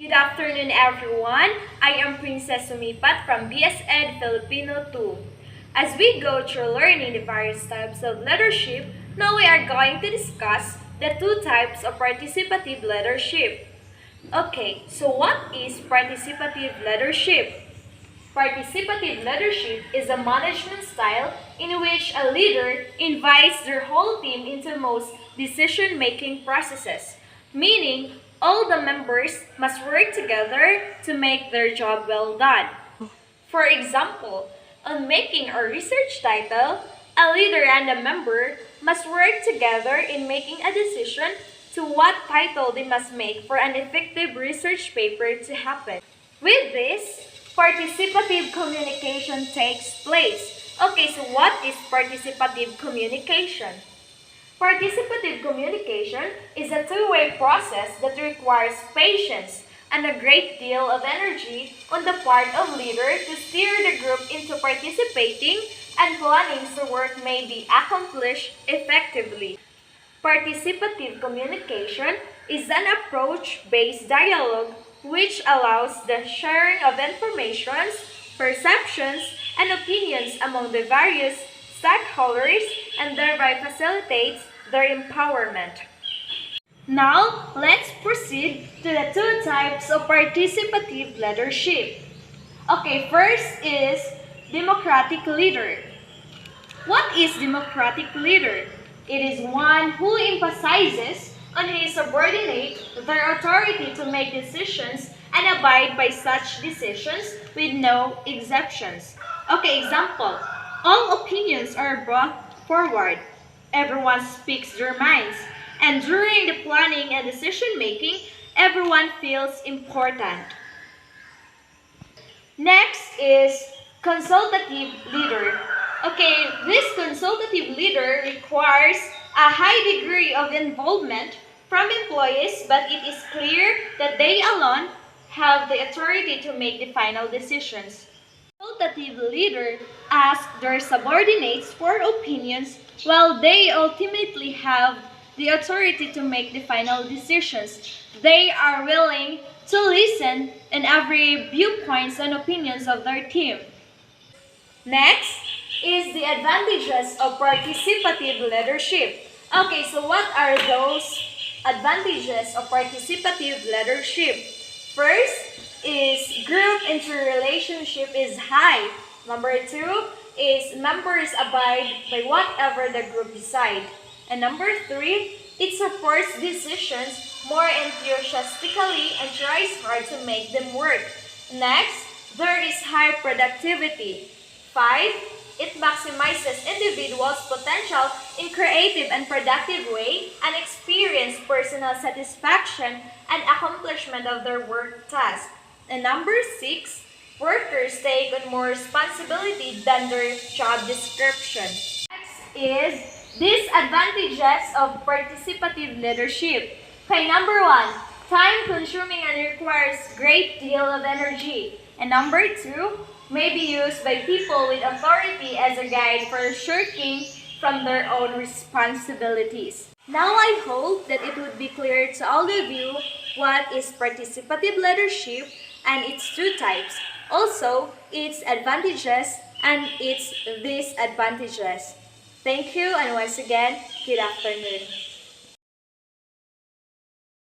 Good afternoon, everyone. I am Princess Sumipat from BSED Filipino 2. As we go through learning the various types of leadership, now we are going to discuss the two types of participative leadership. Okay, so what is participative leadership? Participative leadership is a management style in which a leader invites their whole team into most decision-making processes, meaning all the members must work together to make their job well done. For example, on making a research title, a leader and a member must work together in making a decision to what title they must make for an effective research paper to happen. With this, participative communication takes place. Okay, so what is participative communication? Participative communication is a two-way process that requires patience and a great deal of energy on the part of leader to steer the group into participating and planning so work may be accomplished effectively. Participative communication is an approach-based dialogue which allows the sharing of information, perceptions, and opinions among the various stakeholders and thereby facilitates their empowerment. Now, let's proceed to the two types of participative leadership. Okay, first is democratic leader. What is democratic leader? It is one who emphasizes on his subordinate their authority to make decisions and abide by such decisions with no exceptions. Okay, example. All opinions are brought forward. Everyone speaks their minds. And during the planning and decision making, everyone feels important. Next is consultative leader. Okay, this consultative leader requires a high degree of involvement from employees, but it is clear that they alone have the authority to make the final decisions. Consultative leader asks their subordinates for opinions while they ultimately have the authority to make the final decisions. They are willing to listen in every viewpoints and opinions of their team. Next is the advantages of participative leadership. Okay, so what are those advantages of participative leadership? First is group interrelationship is high. Number two is members abide by whatever the group decide. And number three, it supports decisions more enthusiastically and tries hard to make them work. Next, there is high productivity. 5. It maximizes individuals' potential in creative and productive way and experience personal satisfaction and accomplishment of their work task. And number 6, workers take on more responsibility than their job description. Next is disadvantages of participative leadership. Okay, number 1, time-consuming and requires great deal of energy. And number 2, may be used by people with authority as a guide for shirking from their own responsibilities. Now I hope that it would be clear to all of you what is participative leadership and its two types. Also, its advantages and its disadvantages. Thank you, and once again, good afternoon.